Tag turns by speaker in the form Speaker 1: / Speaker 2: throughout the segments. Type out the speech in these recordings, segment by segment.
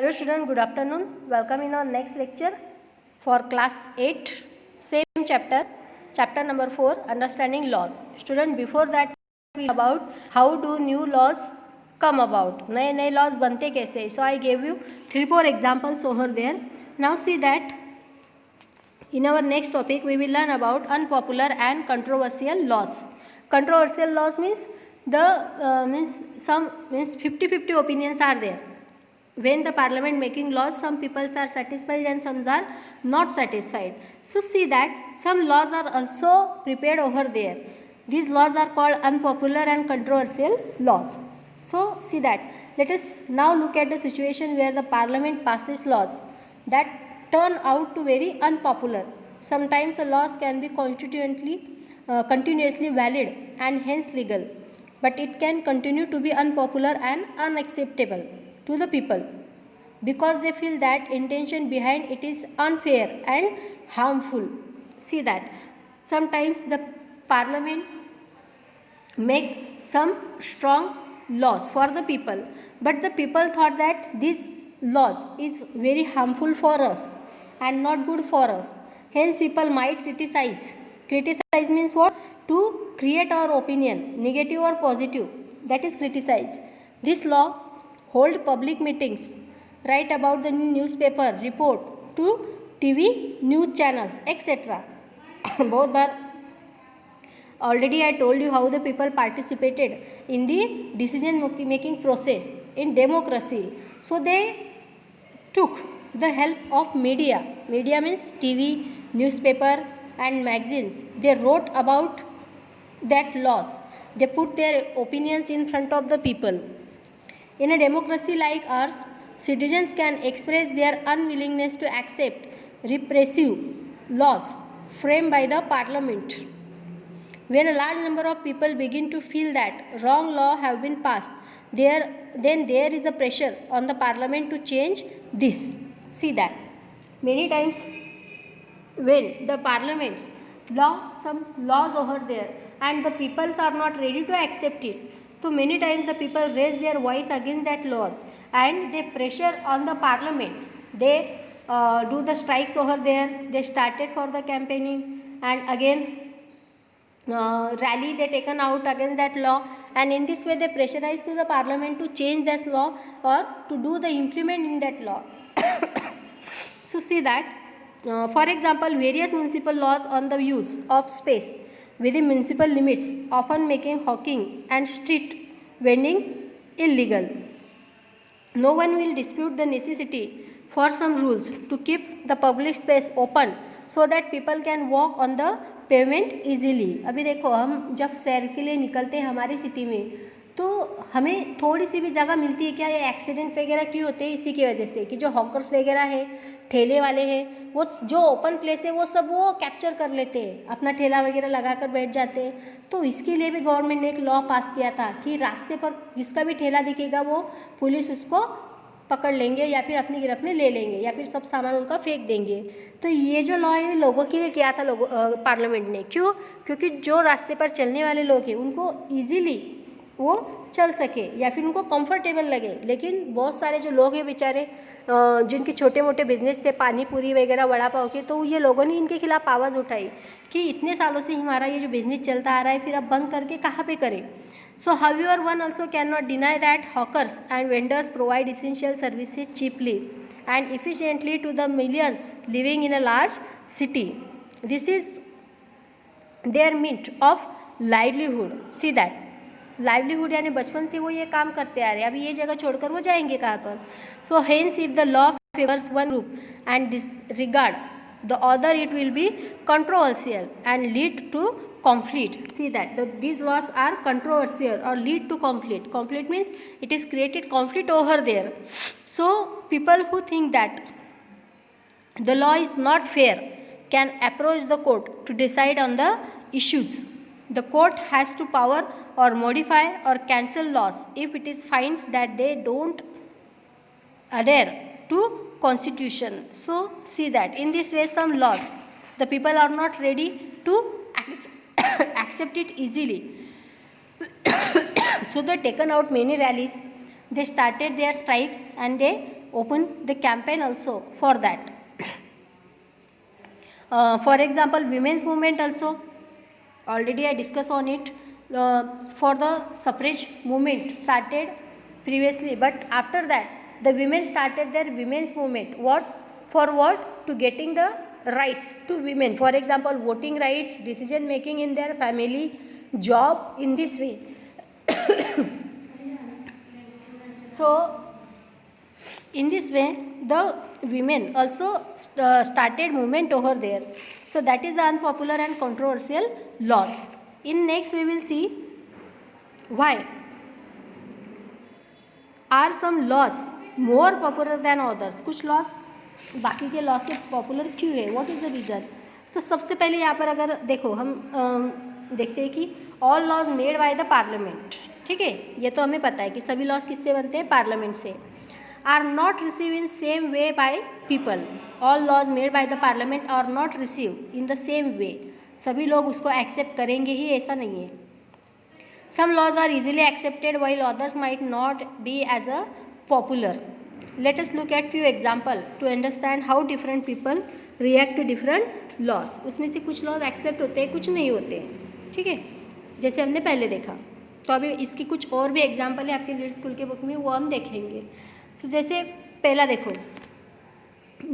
Speaker 1: Hello student, good afternoon. Welcome in our next lecture for class 8, same chapter number 4, understanding laws. Student, before that we about how do new laws come about. नए laws बनते कैसे. So I gave you 3-4 examples over there. Now see that in our next topic we will learn about unpopular and controversial laws. Controversial laws means the means 50-50 opinions are there. When the parliament making laws, some people are satisfied and some are not satisfied. So see that some laws are also prepared over there. These laws are called unpopular and controversial laws. So see that. Let us now look at the situation where the parliament passes laws that turn out to very unpopular. Sometimes the laws can be continuously valid and hence legal, but it can continue to be unpopular and unacceptable to the people because they feel that intention behind it is unfair and harmful. See that sometimes the parliament make some strong laws for the people, but the people thought that this laws is very harmful for us and not good for us. Hence people might criticize. Criticize means what? To create our opinion, negative or positive, that is criticize. This law hold public meetings, write about the newspaper report to TV news channels, etc. बहुत बार already I told you how the people participated in the decision making process in democracy. So they took the help of media. Media means TV, newspaper and magazines. They wrote about that laws. They put their opinions in front of the people. In a democracy like ours, citizens can express their unwillingness to accept repressive laws framed by the parliament. When a large number of people begin to feel that wrong law have been passed, then there is a pressure on the parliament to change this. See that many times when the parliaments law some laws over there and the peoples are not ready to accept it, so many times the people raise their voice against that laws and they pressure on the parliament. They do the strikes over there. They started for the campaigning and again rally they taken out against that law, and in this way they pressurize to the parliament to change this law or to do the implement in that law. So see that for example various municipal laws on the use of space within municipal limits often making hawking and street vending illegal. No one will dispute the necessity for some rules to keep the public space open so that people can walk on the payment easily. अभी देखो हम जब सैर के लिए निकलते हैं हमारी सिटी में तो हमें थोड़ी सी भी जगह मिलती है क्या, ये एक्सीडेंट वगैरह क्यों होते हैं? इसी की वजह से कि जो हॉकर्स वगैरह है, ठेले वाले हैं, वो जो ओपन प्लेस है वो सब वो कैप्चर कर लेते हैं, अपना ठेला वगैरह लगा कर बैठ जाते हैं. तो इसके लिए भी गवर्नमेंट ने एक लॉ पास किया था कि रास्ते पर जिसका भी ठेला दिखेगा वो पुलिस उसको पकड़ लेंगे या फिर अपनी गिरफ्त में ले लेंगे या फिर सब सामान उनका फेंक देंगे. तो ये जो लॉ है लोगों के लिए किया था पार्लियामेंट ने. क्यों? क्योंकि जो रास्ते पर चलने वाले लोग हैं उनको ईजीली वो चल सके या फिर उनको कंफर्टेबल लगे. लेकिन बहुत सारे जो लोग हैं बेचारे जिनके छोटे मोटे बिजनेस थे पानी पूरी वगैरह वड़ा पाव के, तो ये लोगों ने इनके खिलाफ आवाज़ उठाई कि इतने सालों से हमारा ये जो बिज़नेस चलता आ रहा है फिर अब बंद करके कहाँ पे करें. So however one also cannot deny that hawkers and vendors provide essential services cheaply and efficiently to the millions living in a large city. This is their means of livelihood. See that livelihood यानी बचपन से वो ये काम करते आ रहे हैं, अभी ये जगह छोड़कर वो जाएंगे कहाँ पर. So hence if the law favors one group and disregard the other it will be controversial and lead to conflict. See that these laws are controversial or lead to conflict. Conflict means it is created conflict over there. So people who think that the law is not fair can approach the court to decide on the issues. The court has to power or modify or cancel laws if it is finds that they don't adhere to constitution. So see that in this way some laws the people are not ready to accept it easily. So they taken out many rallies, they started their strikes and they open the campaign also for that. For example, women's movement also, already I discussed on it. For the suffrage movement started previously, but after that the women started their women's movement. What? For what? To getting the rights to women. For example, voting rights, decision making in their family, job, in this way. So in this way the women also started movement over there. So that is the unpopular and controversial laws. In next we will see why are some laws more popular than others. कुछ laws बाकी के laws से popular क्यों है? What is the reason? तो सबसे पहले यहाँ पर अगर देखो हम देखते हैं कि all laws made by the parliament, ठीक है, ये तो हमें पता है कि सभी laws किससे बनते हैं? पार्लियामेंट से. Are not received in same way by people. All laws made by the parliament are not received in the same way. सभी लोग उसको एक्सेप्ट करेंगे ही, ऐसा नहीं है. Some laws are easily accepted while others might not be as a popular. Let us look at few example to understand how different people react to different laws. उसमें से कुछ laws accept होते हैं, कुछ नहीं होते हैं, ठीक है, जैसे हमने पहले देखा. तो अभी इसकी कुछ और भी एग्जाम्पल है आपके लीड स्कूल के बुक में, वो हम देखेंगे. सो जैसे पहला देखो,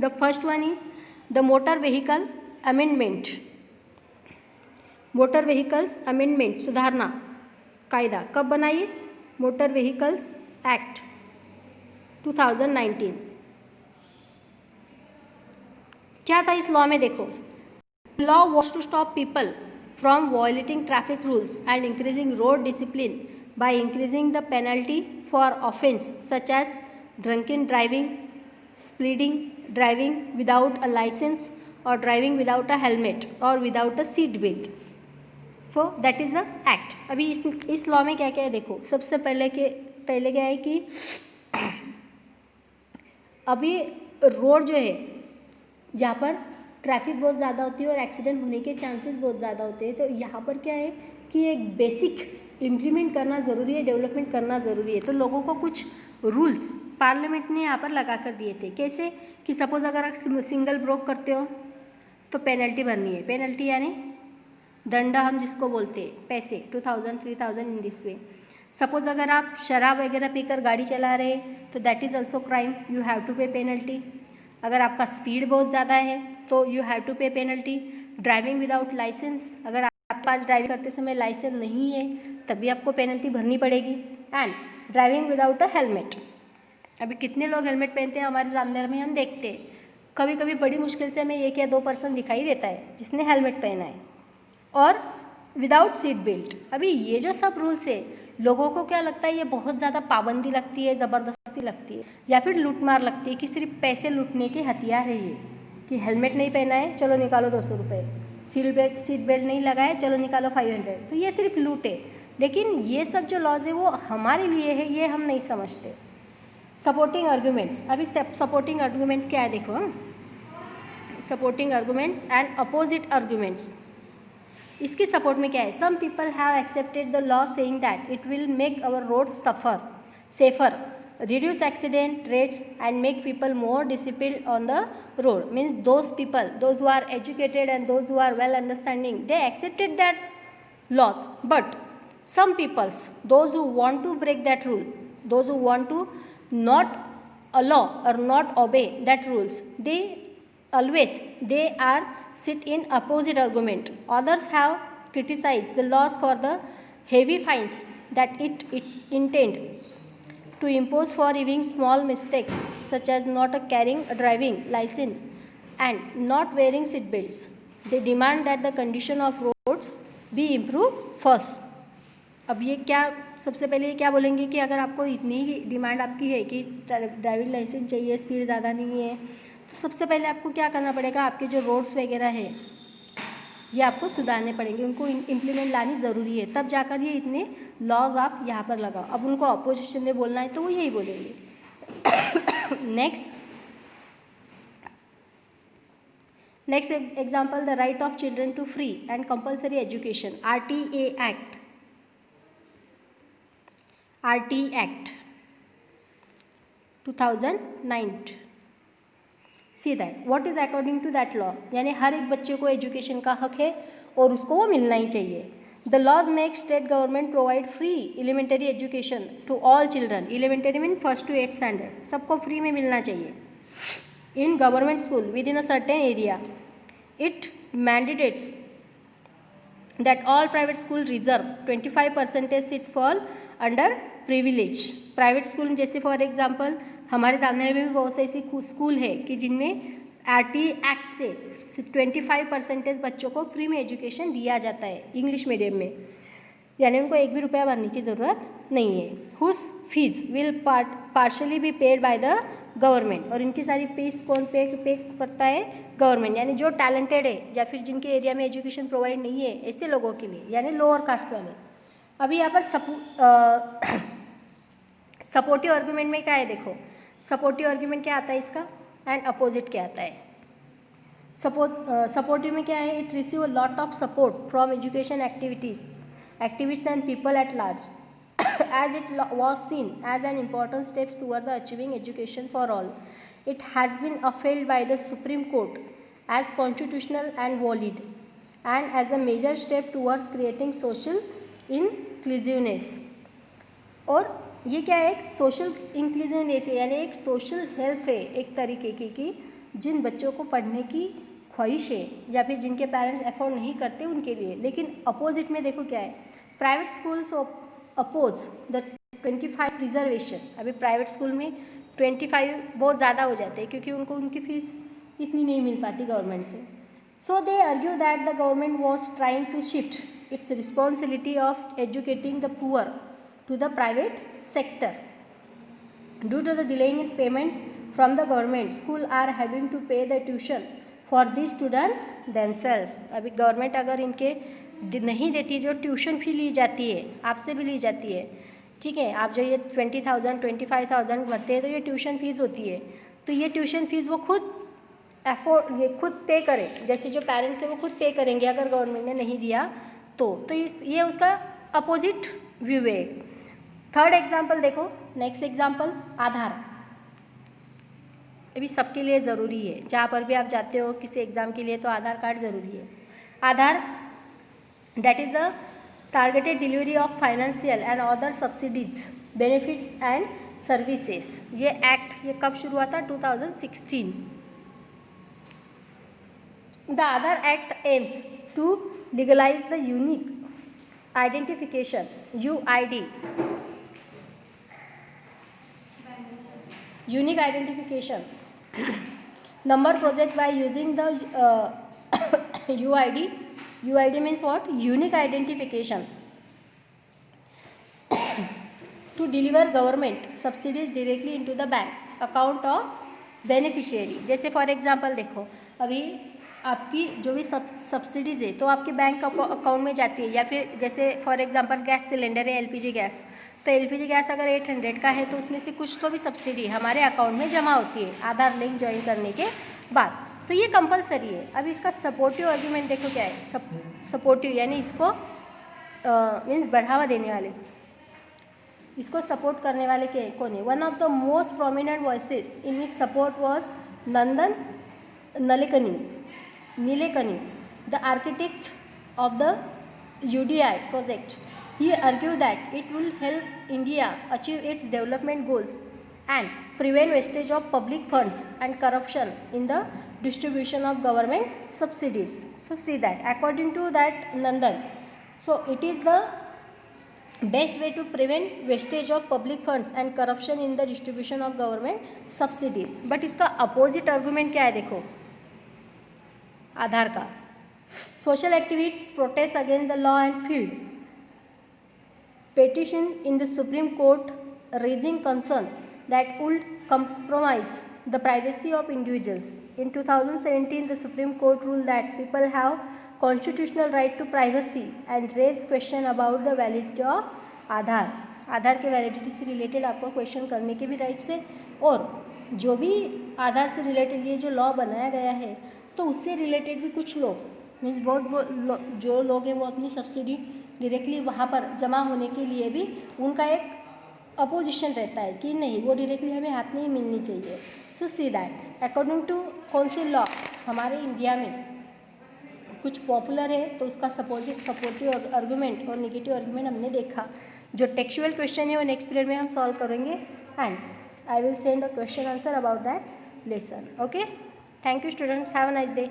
Speaker 1: the first one is the motor vehicle amendment. Motor vehicles amendment, सुधारना कायदा कब बनाइए? Motor vehicles act 2019. क्या था इस लॉ में? देखो, law was to stop people from violating traffic rules and increasing road discipline by increasing the penalty for offence such as drunken driving, speeding, driving without a license, or driving without a helmet or without a seat belt. So that is the act. अभी इस law में क्या क्या है देखो. सबसे पहले क्या है कि अभी रोड जो है जहाँ पर ट्रैफिक बहुत ज़्यादा होती है और एक्सीडेंट होने के चांसेस बहुत ज़्यादा होते हैं, तो यहाँ पर क्या है कि एक बेसिक इम्प्लीमेंट करना ज़रूरी है, डेवलपमेंट करना ज़रूरी है. तो लोगों को कुछ रूल्स पार्लियामेंट ने यहाँ पर लगा कर दिए थे. कैसे? कि सपोज अगर आप सिंगल ब्रोक करते हो तो पेनल्टी भरनी है. पेनल्टी यानी दंड हम जिसको बोलते हैं, पैसे 2000 3000 इन दिस वे. सपोज अगर आप शराब वगैरह पीकर गाड़ी चला रहे तो that is also crime, you have to pay penalty. अगर आपका स्पीड बहुत ज़्यादा है तो you have to pay penalty. Driving without licence, अगर आपके पास ड्राइविंग करते समय लाइसेंस नहीं है तभी आपको पेनल्टी भरनी पड़ेगी. And driving without a helmet. अभी कितने लोग हेलमेट पहनते हैं हमारे जामनगर में, हम देखते हैं. कभी कभी बड़ी मुश्किल से हमें 1 या 2 पर्सन दिखाई देता है जिसने हेलमेट पहना है. और विदाउट सीट बेल्ट. अभी ये जो सब रूल्स है, लोगों को क्या लगता है ये बहुत ज़्यादा पाबंदी लगती है, ज़बरदस्ती लगती है, या फिर लूटमार लगती है कि सिर्फ पैसे लूटने के हथियार है ये, कि हेलमेट नहीं पहना है चलो निकालो 200 रुपये, सीट बेल्ट नहीं लगाए चलो निकालो 500. तो ये सिर्फ लूट है. लेकिन ये सब जो लॉज है वो हमारे लिए है, ये हम नहीं समझते. Supporting arguments. अभी सपोर्टिंग आर्गूमेंट क्या है देखो. Supporting arguments and opposite arguments. इसकी सपोर्ट में क्या है? Some people have accepted the law saying that it will make our road safer, reduce accident rates and make people more disciplined on the road. Means those people, those who are educated and those who are well understanding, they accepted that laws. But some peoples, those who want to break that rule, those who want to not allow or not obey that rules, they are sit in opposite argument. Others have criticized the laws for the heavy fines that it intend to impose for even small mistakes such as not carrying a driving license and not wearing seat belts. They demand that the condition of roads be improved first. अब ये क्या, सबसे पहले ये क्या बोलेंगे कि अगर आपको इतनी ही डिमांड आपकी है कि ड्राइविंग लाइसेंस चाहिए, स्पीड ज़्यादा नहीं है, तो सबसे पहले आपको क्या करना पड़ेगा? आपके जो रोड्स वगैरह है ये आपको सुधारने पड़ेंगे, उनको इम्प्लीमेंट लानी ज़रूरी है, तब जाकर ये इतने लॉज आप यहाँ पर लगाओ. अब उनको अपोजिशन में बोलना है तो वो यही बोलेंगे. Next example, the right of children to free and compulsory education, RTA act. 2009. See that what is according to that law, यानी हर एक बच्चे को एजुकेशन का हक है और उसको वो मिलना ही चाहिए. The laws make state government provide free elementary education to all children. Elementary mean 1st to 8th standard, सबको फ्री में मिलना चाहिए. In government school with in a certain area. It mandates that all private school reserve 25% seats fall under privilege. Private school जैसे for example हमारे सामने में भी बहुत से ऐसी स्कूल है कि जिनमें RT एक्ट से 25% बच्चों को फ्री में एजुकेशन दिया जाता है इंग्लिश मीडियम में, यानी उनको एक भी रुपया भरने की ज़रूरत नहीं है. Whose fees will partially be paid by the government. और इनकी सारी फीस कौन पे करता है? गवर्नमेंट. यानी जो टैलेंटेड है या फिर जिनके एरिया में एजुकेशन प्रोवाइड नहीं है ऐसे लोगों के लिए, यानी लोअर कास्ट वाले. अभी यहाँ पर सपोर्टिव आर्ग्यूमेंट में क्या है देखो. सपोर्टिव आर्ग्यूमेंट क्या आता है इसका एंड अपोजिट क्या आता है. सपोर्टिव में क्या है? It receive a lot of support from education activists and people at large as it was seen as an important step toward the achieving education for all. It has been upheld by the Supreme Court as constitutional and valid and as a major step towards creating social inclusiveness. और ये क्या है? एक social inclusiveness है, यानी एक social help है एक तरीके की कि जिन बच्चों को पढ़ने की ख्वाहिश है या फिर जिनके पेरेंट्स अफोर्ड नहीं करते उनके लिए. लेकिन अपोजिट में देखो क्या है? Private schools oppose the 25 reservation. अभी प्राइवेट स्कूल में 25 बहुत ज़्यादा हो जाते हैं क्योंकि उनको उनकी फ़ीस इतनी नहीं मिल पाती गवर्नमेंट से. So they argue that the government was trying to shift its responsibility of educating the poor to the private sector. Due to the delay in payment from the government, school are having to pay the tuition for the students themselves. अभी government अगर इनके नहीं देती, जो tuition fee ली जाती है आपसे भी ली जाती है, ठीक है, आप जो ये 20,000 25,000 भरते हैं तो ये ट्यूशन फीस होती है. तो ये ट्यूशन फीस वो खुद ये खुद पे करें, जैसे जो पेरेंट्स हैं वो खुद पे करेंगे अगर गवर्नमेंट ने नहीं दिया तो ये उसका अपोजिट व्यू है. थर्ड एग्जाम्पल देखो. नेक्स्ट एग्जाम्पल आधार. अभी सबके लिए ज़रूरी है, जहाँ पर भी आप जाते हो किसी एग्ज़ाम के लिए तो आधार कार्ड ज़रूरी है. Aadhaar that is the targeted delivery of financial and other subsidies benefits and services. ये एक्ट ये कब शुरू हुआ था? 2016. The Aadhaar act aims to legalize the unique identification UID unique identification number project by using the UID means what? Unique identification to deliver government subsidies directly into the bank account of beneficiary. जैसे for example देखो, अभी आपकी जो भी subsidies है तो आपके bank account में जाती है, या फिर जैसे फॉर एग्जांपल गैस सिलेंडर है LPG गैस, तो LPG गैस अगर 800 का है तो उसमें से कुछ तो भी सब्सिडी हमारे अकाउंट में जमा होती है आधार लिंक ज्वाइन करने के बाद. तो ये कंपलसरी है. अब इसका सपोर्टिव आर्ग्यूमेंट देखो क्या है. सपोर्टिव यानी इसको मीन्स बढ़ावा देने वाले, इसको सपोर्ट करने वाले के कौन है? One of the most prominent voices in which support was Nandan Nilekani, the architect of the UDI project. He argued that it will help India achieve its development goals and prevent wastage of public funds and corruption in the distribution of government subsidies. So see that according to that Nandan, so it is the best way to prevent wastage of public funds and corruption in the distribution of government subsidies. But इसका opposite argument क्या है देखो आधार का. Social activists protest against the law and filed petition in the Supreme Court raising concern that would compromise the privacy of individuals. In 2017, the Supreme Court ruled that people have constitutional right to privacy and raised question about the validity of आधार. आधार के validity से related आपको question करने के भी rights है, और जो भी आधार से रिलेटेड ये जो लॉ बनाया गया है तो उससे रिलेटेड भी कुछ लोग मीन्स बहुत जो लोग हैं वो अपनी सब्सिडी डायरेक्टली वहाँ पर जमा होने के लिए भी उनका एक अपोजिशन रहता है कि नहीं वो डायरेक्टली हमें हाथ नहीं मिलनी चाहिए. सो सी दैट अकॉर्डिंग टू कौन से लॉ हमारे इंडिया में कुछ पॉपुलर है तो उसका सपोर्टिव आर्गूमेंट और निगेटिव आर्गूमेंट हमने देखा. जो टेक्सचुअल क्वेश्चन है वो नेक्स्ट पीरियड में हम सॉल्व करेंगे and I will send a question answer about that lesson. Okay, thank you students, have a nice day.